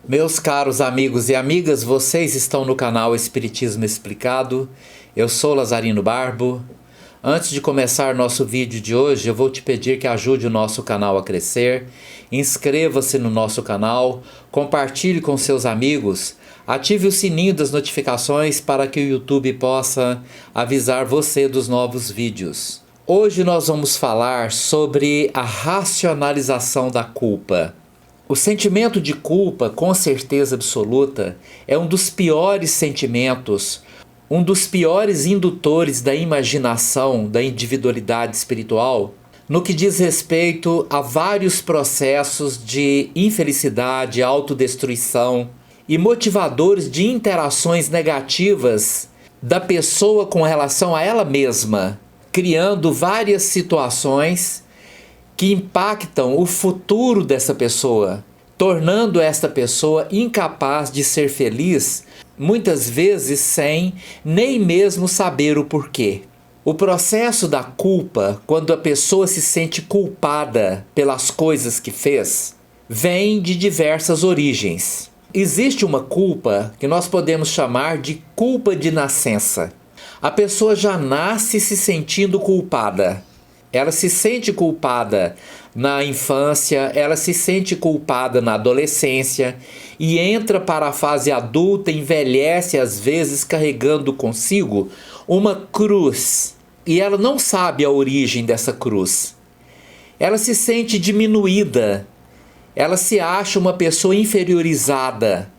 Meus caros amigos e amigas, vocês estão no canal Espiritismo Explicado. Eu sou Lazarino Barbo. Antes de começar nosso vídeo de hoje, eu vou te pedir que ajude o nosso canal a crescer. Inscreva-se no nosso canal, compartilhe com seus amigos, ative o sininho das notificações para que o YouTube possa avisar você dos novos vídeos. Hoje nós vamos falar sobre a racionalização da culpa. O sentimento de culpa, com certeza absoluta, é um dos piores sentimentos, um dos piores indutores da imaginação, da individualidade espiritual, no que diz respeito a vários processos de infelicidade, autodestruição e motivadores de interações negativas da pessoa com relação a ela mesma, criando várias situações que impactam o futuro dessa pessoa, tornando esta pessoa incapaz de ser feliz, muitas vezes sem nem mesmo saber o porquê. O processo da culpa, quando a pessoa se sente culpada pelas coisas que fez, vem de diversas origens. Existe uma culpa que nós podemos chamar de culpa de nascença. A pessoa já nasce se sentindo culpada. Ela se sente culpada na infância, ela se sente culpada na adolescência e entra para a fase adulta, envelhece às vezes carregando consigo uma cruz. E ela não sabe a origem dessa cruz. Ela se sente diminuída, ela se acha uma pessoa inferiorizada,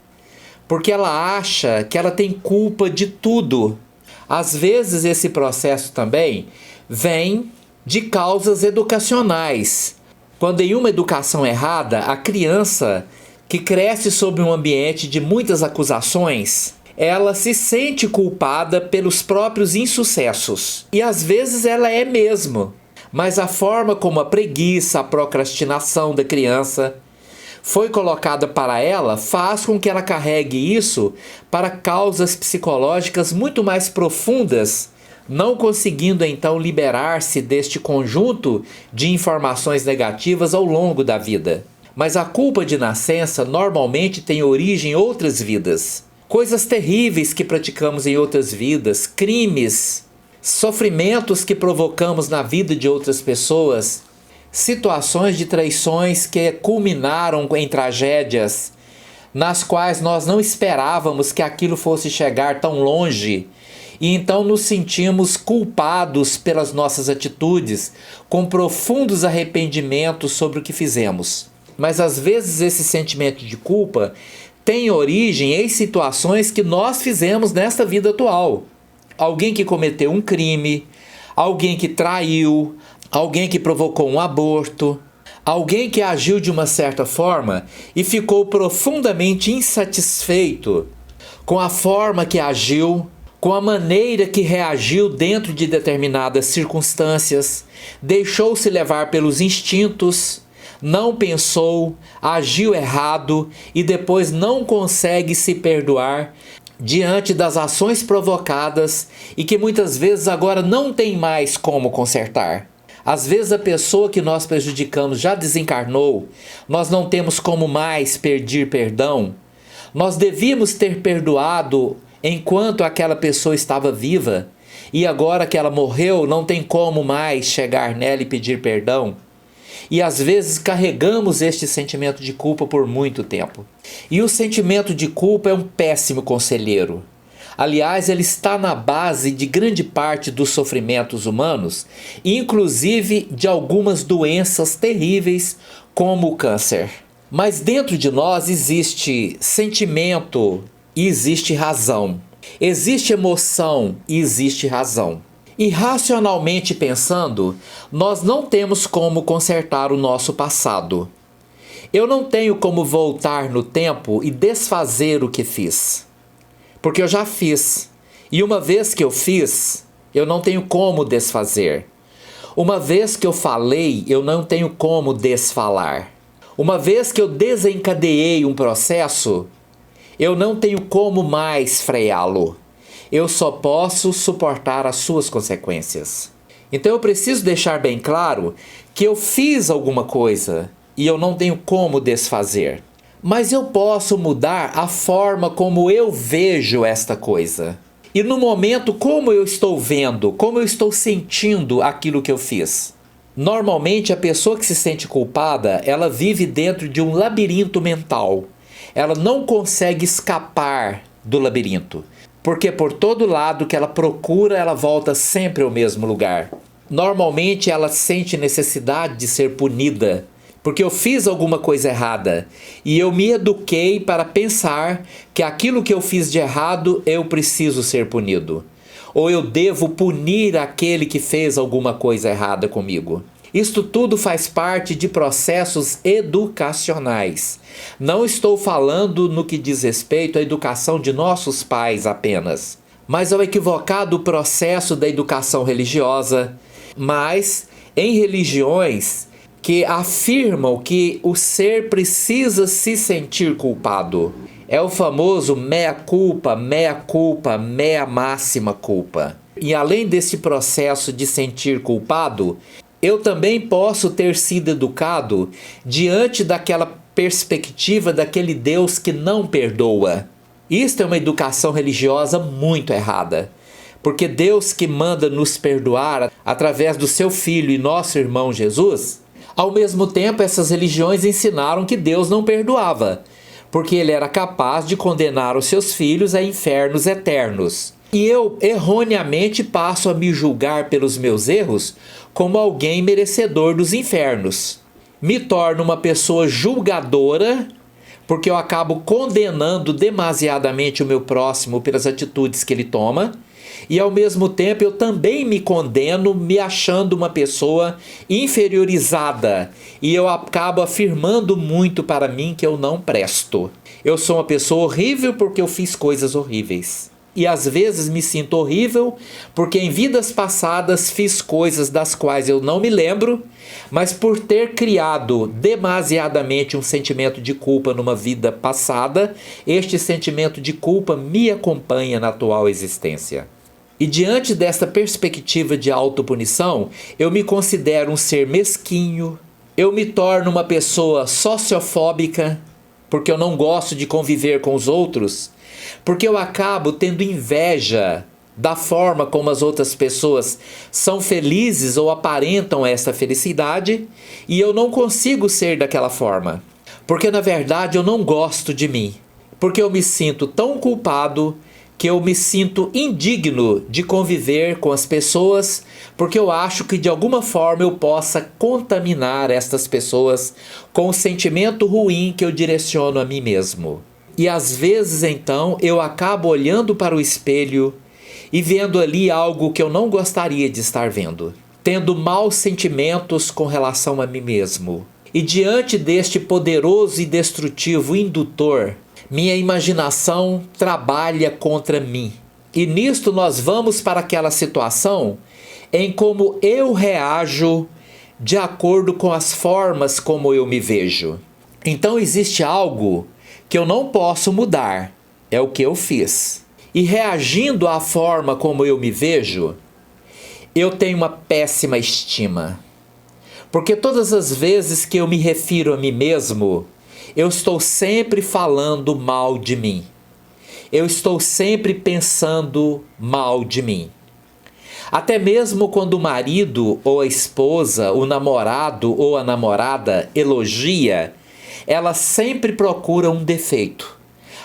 porque ela acha que ela tem culpa de tudo. Às vezes esse processo também vem de causas educacionais. Quando em uma educação errada, a criança que cresce sob um ambiente de muitas acusações, ela se sente culpada pelos próprios insucessos. E às vezes ela é mesmo. Mas a forma como a preguiça, a procrastinação da criança foi colocada para ela faz com que ela carregue isso para causas psicológicas muito mais profundas, não conseguindo então liberar-se deste conjunto de informações negativas ao longo da vida. Mas a culpa de nascença normalmente tem origem em outras vidas. Coisas terríveis que praticamos em outras vidas, crimes, sofrimentos que provocamos na vida de outras pessoas, situações de traições que culminaram em tragédias, nas quais nós não esperávamos que aquilo fosse chegar tão longe. E então nos sentimos culpados pelas nossas atitudes, com profundos arrependimentos sobre o que fizemos. Mas às vezes esse sentimento de culpa tem origem em situações que nós fizemos nesta vida atual. Alguém que cometeu um crime, alguém que traiu, alguém que provocou um aborto, alguém que agiu de uma certa forma e ficou profundamente insatisfeito com a forma que agiu, com a maneira que reagiu dentro de determinadas circunstâncias, deixou-se levar pelos instintos, não pensou, agiu errado e depois não consegue se perdoar diante das ações provocadas e que muitas vezes agora não tem mais como consertar. Às vezes a pessoa que nós prejudicamos já desencarnou, nós não temos como mais pedir perdão. Nós devíamos ter perdoado enquanto aquela pessoa estava viva, e agora que ela morreu, não tem como mais chegar nela e pedir perdão. E às vezes carregamos este sentimento de culpa por muito tempo. E o sentimento de culpa é um péssimo conselheiro. Aliás, ele está na base de grande parte dos sofrimentos humanos, inclusive de algumas doenças terríveis, como o câncer. Mas dentro de nós existe sentimento e existe razão. Existe emoção e existe razão. E racionalmente pensando, nós não temos como consertar o nosso passado. Eu não tenho como voltar no tempo e desfazer o que fiz. Porque eu já fiz. E uma vez que eu fiz, eu não tenho como desfazer. Uma vez que eu falei, eu não tenho como desfalar. Uma vez que eu desencadeei um processo, eu não tenho como mais freá-lo. Eu só posso suportar as suas consequências. Então eu preciso deixar bem claro que eu fiz alguma coisa e eu não tenho como desfazer. Mas eu posso mudar a forma como eu vejo esta coisa. E no momento, como eu estou vendo, como eu estou sentindo aquilo que eu fiz. Normalmente, a pessoa que se sente culpada, ela vive dentro de um labirinto mental. Ela não consegue escapar do labirinto. Porque por todo lado que ela procura, ela volta sempre ao mesmo lugar. Normalmente, ela sente necessidade de ser punida. Porque eu fiz alguma coisa errada e eu me eduquei para pensar que aquilo que eu fiz de errado eu preciso ser punido. Ou eu devo punir aquele que fez alguma coisa errada comigo. Isto tudo faz parte de processos educacionais. Não estou falando no que diz respeito à educação de nossos pais apenas, mas ao equivocado processo da educação religiosa, mas em religiões que afirmam que o ser precisa se sentir culpado. É o famoso mea culpa, mea máxima culpa. E além desse processo de sentir culpado, eu também posso ter sido educado diante daquela perspectiva daquele Deus que não perdoa. Isto é uma educação religiosa muito errada. Porque Deus que manda nos perdoar através do seu Filho e nosso irmão Jesus, ao mesmo tempo essas religiões ensinaram que Deus não perdoava, porque ele era capaz de condenar os seus filhos a infernos eternos. E eu erroneamente passo a me julgar pelos meus erros como alguém merecedor dos infernos. Me torno uma pessoa julgadora, porque eu acabo condenando demasiadamente o meu próximo pelas atitudes que ele toma, e ao mesmo tempo eu também me condeno me achando uma pessoa inferiorizada, e eu acabo afirmando muito para mim que eu não presto. Eu sou uma pessoa horrível porque eu fiz coisas horríveis. E às vezes me sinto horrível porque em vidas passadas fiz coisas das quais eu não me lembro, mas por ter criado demasiadamente um sentimento de culpa numa vida passada, este sentimento de culpa me acompanha na atual existência. E diante desta perspectiva de autopunição, eu me considero um ser mesquinho, eu me torno uma pessoa sociofóbica, porque eu não gosto de conviver com os outros, porque eu acabo tendo inveja da forma como as outras pessoas são felizes ou aparentam essa felicidade, e eu não consigo ser daquela forma, porque na verdade eu não gosto de mim, porque eu me sinto tão culpado que eu me sinto indigno de conviver com as pessoas, porque eu acho que de alguma forma eu possa contaminar estas pessoas com o sentimento ruim que eu direciono a mim mesmo. E às vezes então eu acabo olhando para o espelho e vendo ali algo que eu não gostaria de estar vendo, tendo maus sentimentos com relação a mim mesmo. E diante deste poderoso e destrutivo indutor, minha imaginação trabalha contra mim. E nisto nós vamos para aquela situação em como eu reajo de acordo com as formas como eu me vejo. Então existe algo que eu não posso mudar, é o que eu fiz. E reagindo à forma como eu me vejo, eu tenho uma péssima estima. Porque todas as vezes que eu me refiro a mim mesmo, eu estou sempre falando mal de mim. Eu estou sempre pensando mal de mim. Até mesmo quando o marido ou a esposa, o namorado ou a namorada elogia, ela sempre procura um defeito,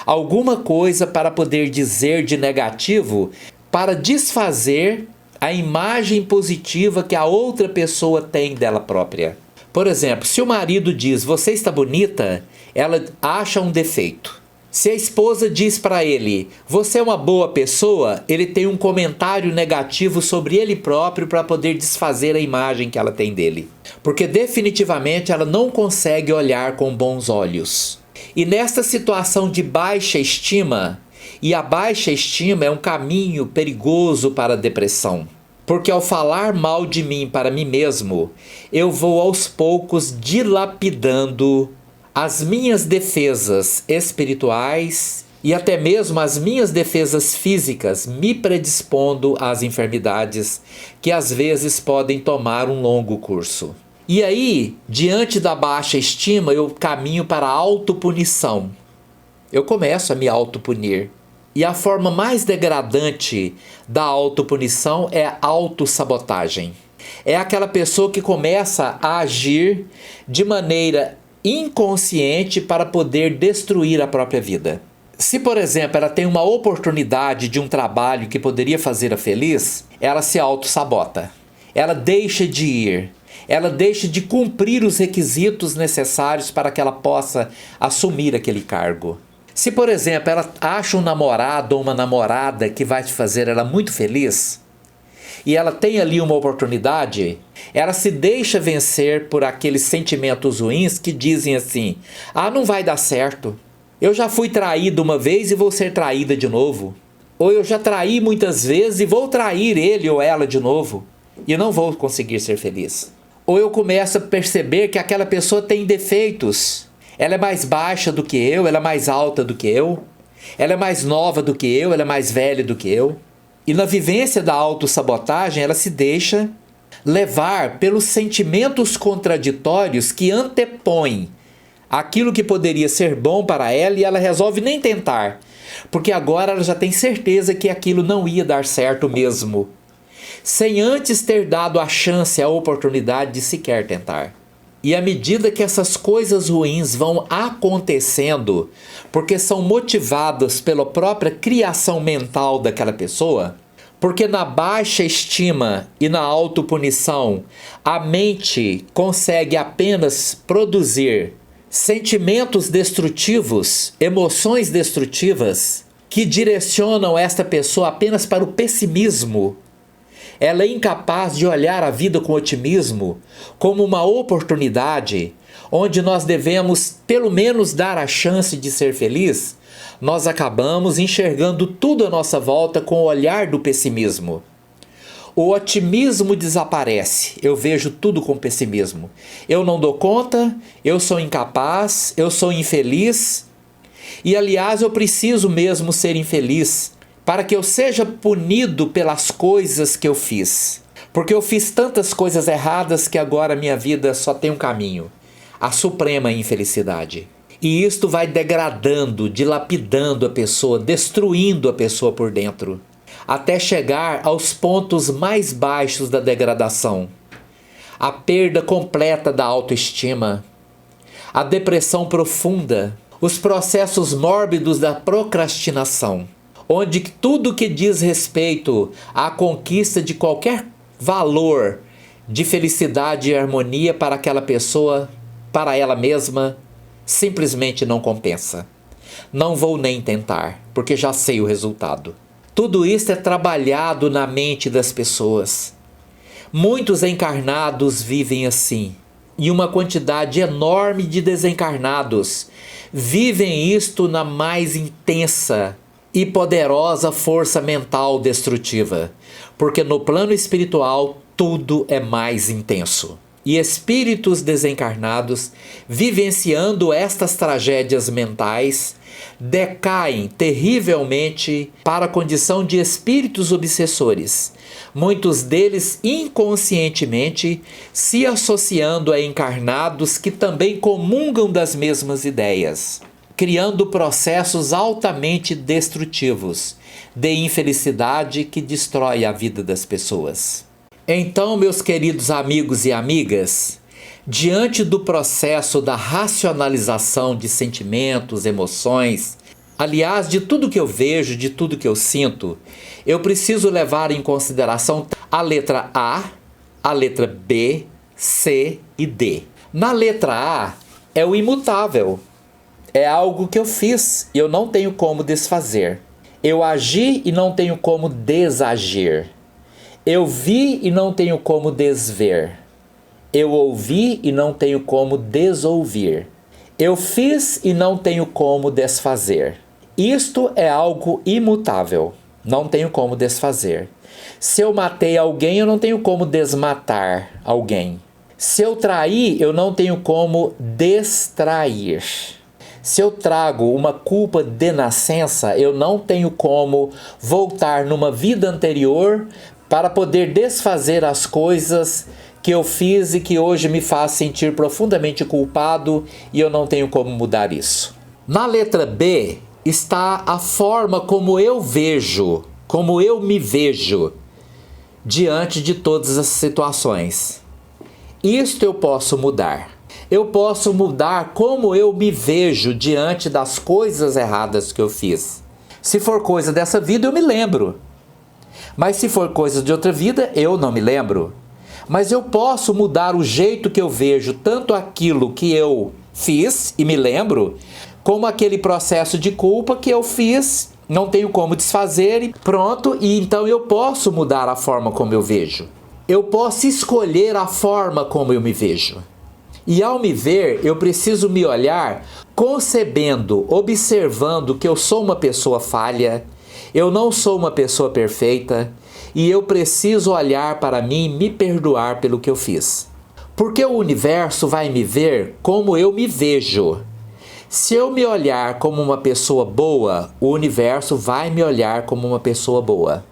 alguma coisa para poder dizer de negativo, para desfazer a imagem positiva que a outra pessoa tem dela própria. Por exemplo, se o marido diz, você está bonita, ela acha um defeito. Se a esposa diz para ele, você é uma boa pessoa, ele tem um comentário negativo sobre ele próprio para poder desfazer a imagem que ela tem dele. Porque definitivamente ela não consegue olhar com bons olhos. E nesta situação de baixa estima, e a baixa estima é um caminho perigoso para a depressão. Porque ao falar mal de mim para mim mesmo, eu vou aos poucos dilapidando as minhas defesas espirituais e até mesmo as minhas defesas físicas, me predispondo às enfermidades que às vezes podem tomar um longo curso. E aí, diante da baixa estima, eu caminho para a autopunição. Eu começo a me autopunir. E a forma mais degradante da autopunição é a autossabotagem. É aquela pessoa que começa a agir de maneira inconsciente para poder destruir a própria vida. Se, por exemplo, ela tem uma oportunidade de um trabalho que poderia fazê-la feliz, ela se autossabota. Ela deixa de ir. Ela deixa de cumprir os requisitos necessários para que ela possa assumir aquele cargo. Se, por exemplo, ela acha um namorado ou uma namorada que vai te fazer ela muito feliz, e ela tem ali uma oportunidade, ela se deixa vencer por aqueles sentimentos ruins que dizem assim: ah, não vai dar certo. Eu já fui traída uma vez e vou ser traída de novo. Ou eu já traí muitas vezes e vou trair ele ou ela de novo. E não vou conseguir ser feliz. Ou eu começo a perceber que aquela pessoa tem defeitos. Ela é mais baixa do que eu, ela é mais alta do que eu, ela é mais nova do que eu, ela é mais velha do que eu. E na vivência da autossabotagem, ela se deixa levar pelos sentimentos contraditórios que antepõem aquilo que poderia ser bom para ela e ela resolve nem tentar, porque agora ela já tem certeza que aquilo não ia dar certo mesmo, sem antes ter dado a chance, a oportunidade de sequer tentar. E à medida que essas coisas ruins vão acontecendo, porque são motivadas pela própria criação mental daquela pessoa, porque na baixa estima e na autopunição, a mente consegue apenas produzir sentimentos destrutivos, emoções destrutivas, que direcionam esta pessoa apenas para o pessimismo. Ela é incapaz de olhar a vida com otimismo, como uma oportunidade, onde nós devemos pelo menos dar a chance de ser feliz. Nós acabamos enxergando tudo à nossa volta com o olhar do pessimismo. O otimismo desaparece, eu vejo tudo com pessimismo. Eu não dou conta, eu sou incapaz, eu sou infeliz. E aliás, eu preciso mesmo ser infeliz, para que eu seja punido pelas coisas que eu fiz. Porque eu fiz tantas coisas erradas que agora minha vida só tem um caminho: a suprema infelicidade. E isto vai degradando, dilapidando a pessoa, destruindo a pessoa por dentro, até chegar aos pontos mais baixos da degradação. A perda completa da autoestima, a depressão profunda, os processos mórbidos da procrastinação, onde tudo que diz respeito à conquista de qualquer valor de felicidade e harmonia para aquela pessoa, para ela mesma, simplesmente não compensa. Não vou nem tentar, porque já sei o resultado. Tudo isso é trabalhado na mente das pessoas. Muitos encarnados vivem assim, e uma quantidade enorme de desencarnados vivem isto na mais intensa e poderosa força mental destrutiva, porque no plano espiritual tudo é mais intenso. E espíritos desencarnados, vivenciando estas tragédias mentais, decaem terrivelmente para a condição de espíritos obsessores, muitos deles inconscientemente se associando a encarnados que também comungam das mesmas ideias, criando processos altamente destrutivos de infelicidade que destrói a vida das pessoas. Então, meus queridos amigos e amigas, diante do processo da racionalização de sentimentos, emoções, aliás, de tudo que eu vejo, de tudo que eu sinto, eu preciso levar em consideração a letra A, a letra B, C e D. Na letra A é o imutável. É algo que eu fiz e eu não tenho como desfazer. Eu agi e não tenho como desagir. Eu vi e não tenho como desver. Eu ouvi e não tenho como desouvir. Eu fiz e não tenho como desfazer. Isto é algo imutável. Não tenho como desfazer. Se eu matei alguém, eu não tenho como desmatar alguém. Se eu traí, eu não tenho como destrair. Se eu trago uma culpa de nascença, eu não tenho como voltar numa vida anterior para poder desfazer as coisas que eu fiz e que hoje me faz sentir profundamente culpado e eu não tenho como mudar isso. Na letra B está a forma como eu vejo, como eu me vejo diante de todas as situações. Isto eu posso mudar. Eu posso mudar como eu me vejo diante das coisas erradas que eu fiz. Se for coisa dessa vida, eu me lembro. Mas se for coisa de outra vida, eu não me lembro. Mas eu posso mudar o jeito que eu vejo tanto aquilo que eu fiz e me lembro, como aquele processo de culpa que eu fiz, não tenho como desfazer e pronto, e então eu posso mudar a forma como eu vejo. Eu posso escolher a forma como eu me vejo. E ao me ver, eu preciso me olhar concebendo, observando que eu sou uma pessoa falha, eu não sou uma pessoa perfeita, e eu preciso olhar para mim e me perdoar pelo que eu fiz. Porque o universo vai me ver como eu me vejo. Se eu me olhar como uma pessoa boa, o universo vai me olhar como uma pessoa boa.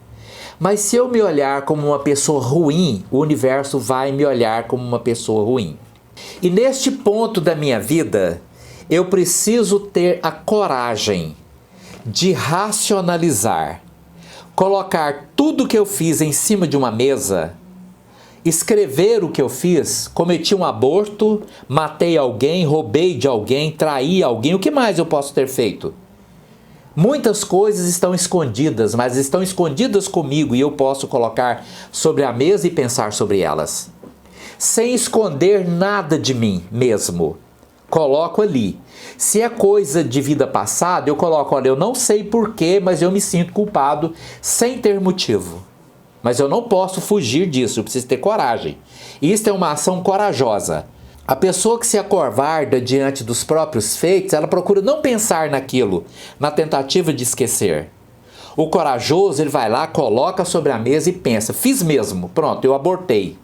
Mas se eu me olhar como uma pessoa ruim, o universo vai me olhar como uma pessoa ruim. E neste ponto da minha vida, eu preciso ter a coragem de racionalizar, colocar tudo que eu fiz em cima de uma mesa, escrever o que eu fiz, cometi um aborto, matei alguém, roubei de alguém, traí alguém, o que mais eu posso ter feito? Muitas coisas estão escondidas, mas estão escondidas comigo e eu posso colocar sobre a mesa e pensar sobre elas. Sem esconder nada de mim mesmo. Coloco ali. Se é coisa de vida passada, eu coloco, olha, eu não sei porquê, mas eu me sinto culpado sem ter motivo. Mas eu não posso fugir disso, eu preciso ter coragem. Isso é uma ação corajosa. A pessoa que se acovarda diante dos próprios feitos, ela procura não pensar naquilo, na tentativa de esquecer. O corajoso, ele vai lá, coloca sobre a mesa e pensa, fiz mesmo, pronto, eu abortei.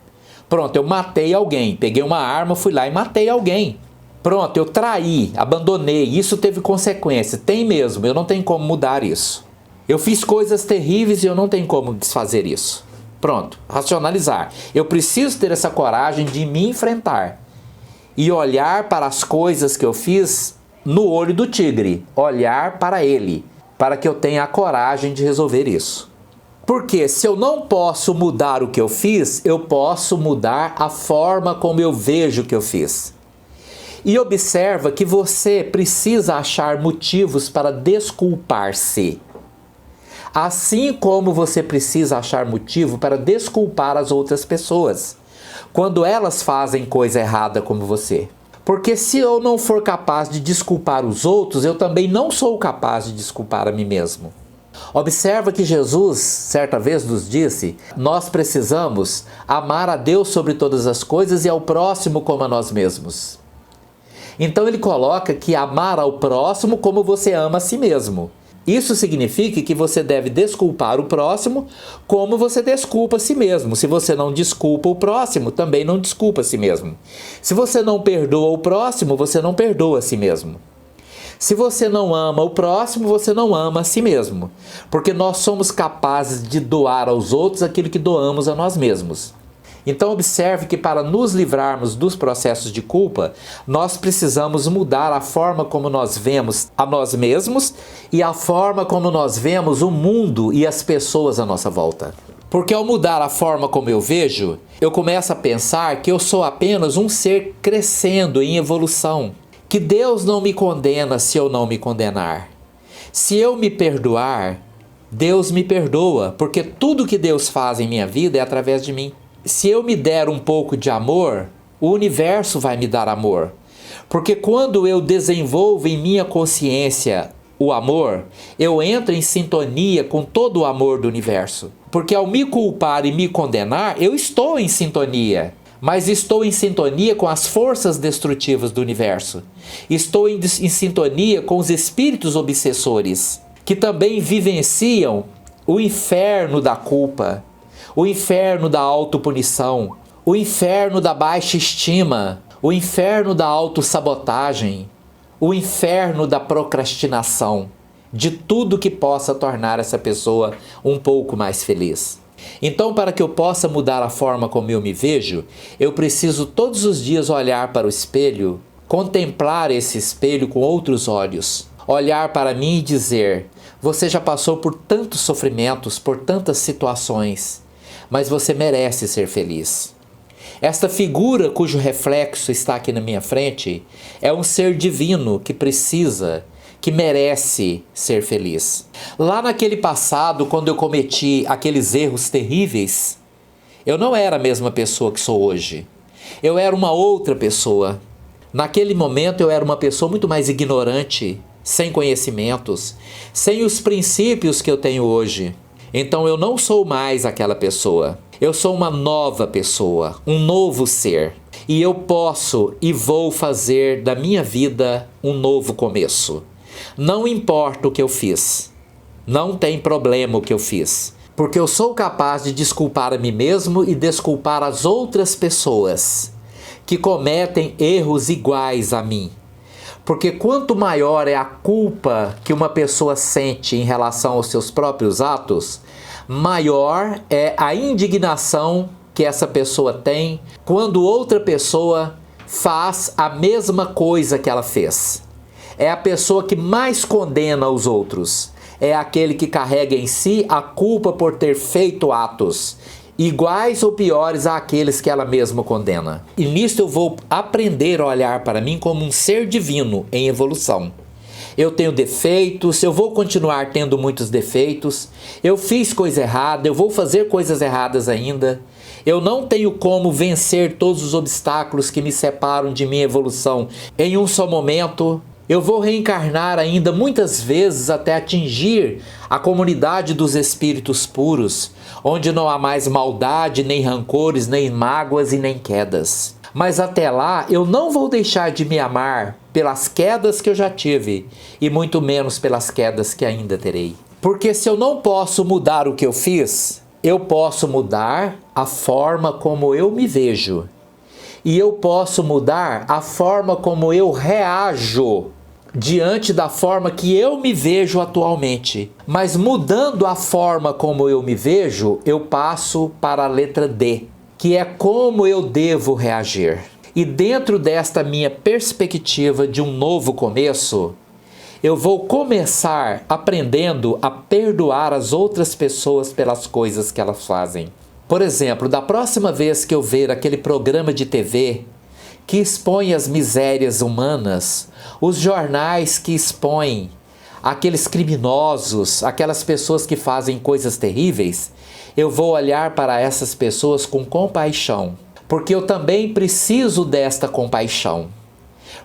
Pronto, eu matei alguém, peguei uma arma, fui lá e matei alguém. Pronto, eu traí, abandonei, isso teve consequência, tem mesmo, eu não tenho como mudar isso. Eu fiz coisas terríveis e eu não tenho como desfazer isso. Pronto, racionalizar. Eu preciso ter essa coragem de me enfrentar e olhar para as coisas que eu fiz no olho do tigre, olhar para ele, para que eu tenha a coragem de resolver isso. Porque se eu não posso mudar o que eu fiz, eu posso mudar a forma como eu vejo o que eu fiz. E observa que você precisa achar motivos para desculpar-se. Assim como você precisa achar motivo para desculpar as outras pessoas, quando elas fazem coisa errada como você. Porque se eu não for capaz de desculpar os outros, eu também não sou capaz de desculpar a mim mesmo. Observa que Jesus, certa vez, nos disse, nós precisamos amar a Deus sobre todas as coisas e ao próximo como a nós mesmos. Então ele coloca que amar ao próximo como você ama a si mesmo. Isso significa que você deve desculpar o próximo como você desculpa a si mesmo. Se você não desculpa o próximo, também não desculpa a si mesmo. Se você não perdoa o próximo, você não perdoa a si mesmo. Se você não ama o próximo, você não ama a si mesmo. Porque nós somos capazes de doar aos outros aquilo que doamos a nós mesmos. Então observe que para nos livrarmos dos processos de culpa, nós precisamos mudar a forma como nós vemos a nós mesmos e a forma como nós vemos o mundo e as pessoas à nossa volta. Porque ao mudar a forma como eu vejo, eu começo a pensar que eu sou apenas um ser crescendo em evolução. Que Deus não me condena se eu não me condenar. Se eu me perdoar, Deus me perdoa, porque tudo que Deus faz em minha vida é através de mim. Se eu me der um pouco de amor, o universo vai me dar amor. Porque quando eu desenvolvo em minha consciência o amor, eu entro em sintonia com todo o amor do universo. Porque ao me culpar e me condenar, eu estou em sintonia. Mas estou em sintonia com as forças destrutivas do universo. Estou em sintonia com os espíritos obsessores, que também vivenciam o inferno da culpa, o inferno da autopunição, o inferno da baixa estima, o inferno da autossabotagem, o inferno da procrastinação, de tudo que possa tornar essa pessoa um pouco mais feliz. Então, para que eu possa mudar a forma como eu me vejo, eu preciso todos os dias olhar para o espelho, contemplar esse espelho com outros olhos, olhar para mim e dizer: você já passou por tantos sofrimentos, por tantas situações, mas você merece ser feliz. Esta figura cujo reflexo está aqui na minha frente é um ser divino que precisa, que merece ser feliz. Lá naquele passado, quando eu cometi aqueles erros terríveis, eu não era a mesma pessoa que sou hoje. Eu era uma outra pessoa. Naquele momento eu era uma pessoa muito mais ignorante, sem conhecimentos, sem os princípios que eu tenho hoje. Então eu não sou mais aquela pessoa. Eu sou uma nova pessoa, um novo ser. E eu posso e vou fazer da minha vida um novo começo. Não importa o que eu fiz. Não tem problema o que eu fiz. Porque eu sou capaz de desculpar a mim mesmo e desculpar as outras pessoas que cometem erros iguais a mim. Porque quanto maior é a culpa que uma pessoa sente em relação aos seus próprios atos, maior é a indignação que essa pessoa tem quando outra pessoa faz a mesma coisa que ela fez. É a pessoa que mais condena os outros. É aquele que carrega em si a culpa por ter feito atos iguais ou piores àqueles que ela mesma condena. E nisto eu vou aprender a olhar para mim como um ser divino em evolução. Eu tenho defeitos, eu vou continuar tendo muitos defeitos, eu fiz coisa errada, eu vou fazer coisas erradas ainda. Eu não tenho como vencer todos os obstáculos que me separam de minha evolução em um só momento. Eu vou reencarnar ainda muitas vezes até atingir a comunidade dos espíritos puros, onde não há mais maldade, nem rancores, nem mágoas e nem quedas. Mas até lá eu não vou deixar de me amar pelas quedas que eu já tive e muito menos pelas quedas que ainda terei. Porque se eu não posso mudar o que eu fiz, eu posso mudar a forma como eu me vejo. E eu posso mudar a forma como eu reajo diante da forma que eu me vejo atualmente. Mas mudando a forma como eu me vejo, eu passo para a letra D, que é como eu devo reagir. E dentro desta minha perspectiva de um novo começo, eu vou começar aprendendo a perdoar as outras pessoas pelas coisas que elas fazem. Por exemplo, da próxima vez que eu ver aquele programa de TV que expõe as misérias humanas, os jornais que expõem aqueles criminosos, aquelas pessoas que fazem coisas terríveis, eu vou olhar para essas pessoas com compaixão, porque eu também preciso desta compaixão.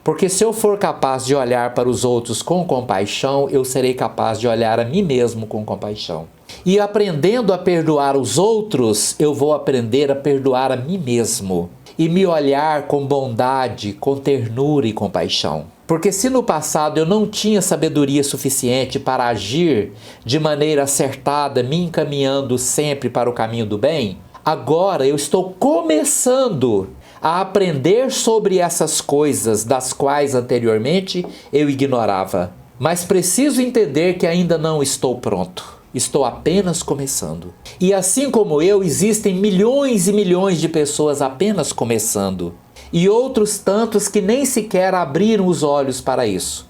Porque se eu for capaz de olhar para os outros com compaixão, eu serei capaz de olhar a mim mesmo com compaixão. E aprendendo a perdoar os outros, eu vou aprender a perdoar a mim mesmo e me olhar com bondade, com ternura e compaixão. Porque se no passado eu não tinha sabedoria suficiente para agir de maneira acertada, me encaminhando sempre para o caminho do bem, agora eu estou começando a aprender sobre essas coisas das quais anteriormente eu ignorava. Mas preciso entender que ainda não estou pronto. Estou apenas começando. E assim como eu, existem milhões e milhões de pessoas apenas começando. E outros tantos que nem sequer abriram os olhos para isso.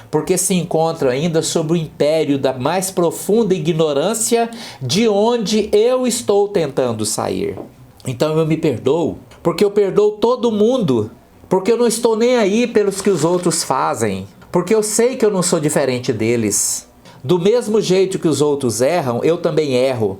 Porque se encontram ainda sob o império da mais profunda ignorância de onde eu estou tentando sair. Então eu me perdoo, porque eu perdoo todo mundo. Porque eu não estou nem aí pelos que os outros fazem. Porque eu sei que eu não sou diferente deles. Do mesmo jeito que os outros erram, eu também erro.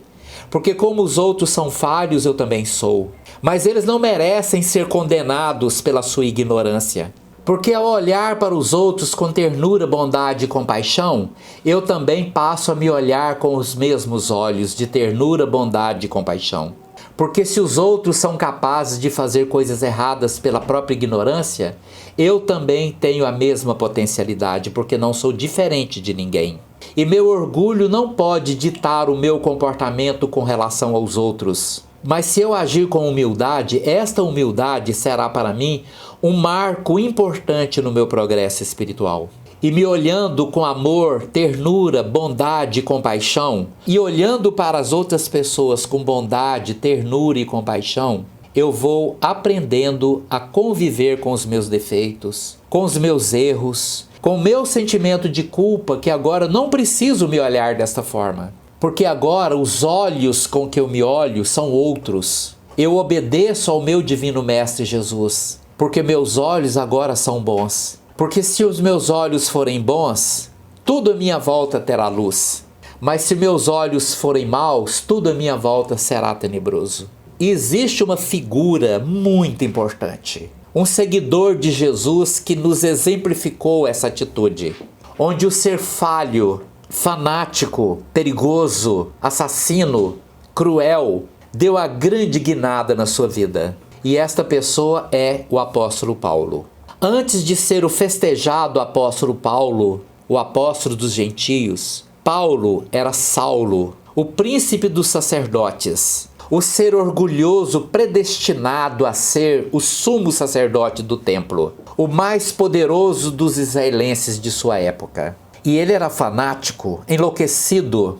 Porque como os outros são falhos, eu também sou. Mas eles não merecem ser condenados pela sua ignorância. Porque ao olhar para os outros com ternura, bondade e compaixão, eu também passo a me olhar com os mesmos olhos de ternura, bondade e compaixão. Porque se os outros são capazes de fazer coisas erradas pela própria ignorância, eu também tenho a mesma potencialidade, porque não sou diferente de ninguém. E meu orgulho não pode ditar o meu comportamento com relação aos outros. Mas se eu agir com humildade, esta humildade será para mim um marco importante no meu progresso espiritual. e me olhando com amor, ternura, bondade e compaixão, e olhando para as outras pessoas com bondade, ternura e compaixão, eu vou aprendendo a conviver com os meus defeitos, com os meus erros, com o meu sentimento de culpa, que agora não preciso me olhar desta forma, porque agora os olhos com que eu me olho são outros. Eu obedeço ao meu divino Mestre Jesus, porque meus olhos agora são bons. Porque se os meus olhos forem bons, tudo à minha volta terá luz. Mas se meus olhos forem maus, tudo à minha volta será tenebroso. E existe uma figura muito importante, um seguidor de Jesus que nos exemplificou essa atitude, onde o ser falho, fanático, perigoso, assassino, cruel, deu a grande guinada na sua vida. E esta pessoa é o apóstolo Paulo. Antes de ser o festejado apóstolo Paulo, o apóstolo dos gentios, Paulo era Saulo, o príncipe dos sacerdotes, o ser orgulhoso predestinado a ser o sumo sacerdote do templo, o mais poderoso dos israelenses de sua época. E ele era fanático, enlouquecido,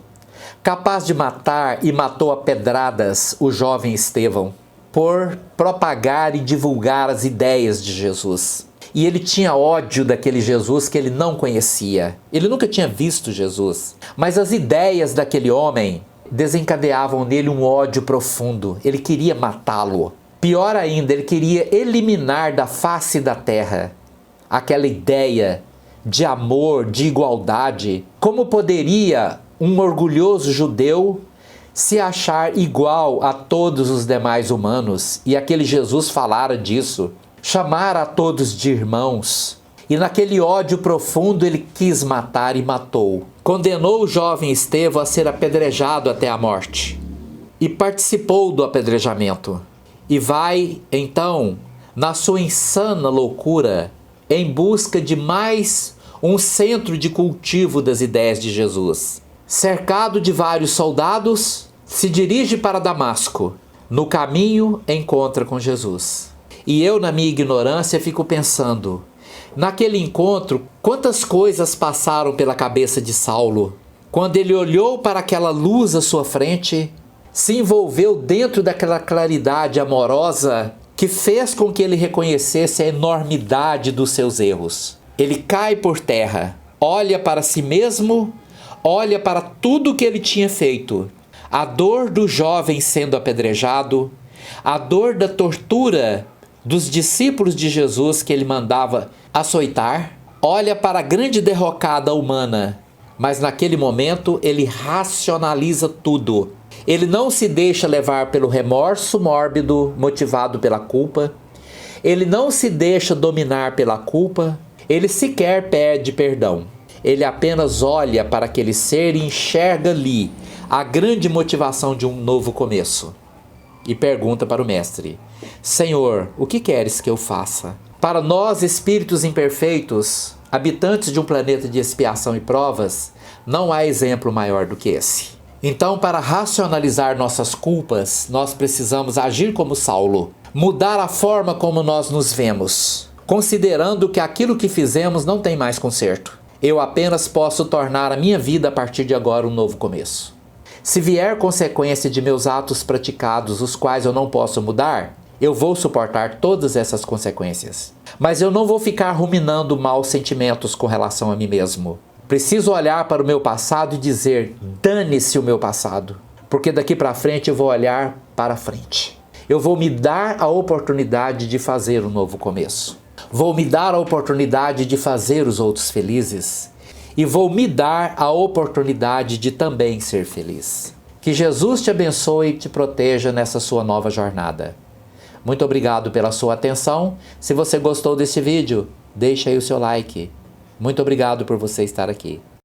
capaz de matar e matou a pedradas o jovem Estevão, por propagar e divulgar as ideias de Jesus. E ele tinha ódio daquele Jesus que ele não conhecia. Ele nunca tinha visto Jesus. Mas as ideias daquele homem desencadeavam nele um ódio profundo. Ele queria matá-lo. Pior ainda, ele queria eliminar da face da terra aquela ideia de amor, de igualdade. Como poderia um orgulhoso judeu se achar igual a todos os demais humanos? E aquele Jesus falara disso. Chamar a todos de irmãos, e naquele ódio profundo ele quis matar e matou. Condenou o jovem Estevão a ser apedrejado até a morte, e participou do apedrejamento. E vai, então, na sua insana loucura, em busca de mais um centro de cultivo das ideias de Jesus. Cercado de vários soldados, se dirige para Damasco. No caminho, encontra com Jesus. E eu, na minha ignorância, fico pensando, naquele encontro, quantas coisas passaram pela cabeça de Saulo, quando ele olhou para aquela luz à sua frente, se envolveu dentro daquela claridade amorosa que fez com que ele reconhecesse a enormidade dos seus erros. Ele cai por terra, olha para si mesmo, olha para tudo que ele tinha feito, a dor do jovem sendo apedrejado, a dor da tortura dos discípulos de Jesus que ele mandava açoitar, olha para a grande derrocada humana, mas naquele momento ele racionaliza tudo. Ele não se deixa levar pelo remorso mórbido motivado pela culpa, ele não se deixa dominar pela culpa, ele sequer pede perdão. Ele apenas olha para aquele ser e enxerga ali a grande motivação de um novo começo. E pergunta para o mestre: Senhor, o que queres que eu faça? Para nós, espíritos imperfeitos, habitantes de um planeta de expiação e provas, não há exemplo maior do que esse. Então, para racionalizar nossas culpas, nós precisamos agir como Saulo, mudar a forma como nós nos vemos, considerando que aquilo que fizemos não tem mais conserto. Eu apenas posso tornar a minha vida a partir de agora um novo começo. Se vier consequência de meus atos praticados, os quais eu não posso mudar, eu vou suportar todas essas consequências. Mas eu não vou ficar ruminando maus sentimentos com relação a mim mesmo. Preciso olhar para o meu passado e dizer: dane-se o meu passado, porque daqui para frente eu vou olhar para frente. Eu vou me dar a oportunidade de fazer um novo começo. Vou me dar a oportunidade de fazer os outros felizes. E vou me dar a oportunidade de também ser feliz. Que Jesus te abençoe e te proteja nessa sua nova jornada. Muito obrigado pela sua atenção. Se você gostou desse vídeo, deixe aí o seu like. Muito obrigado por você estar aqui.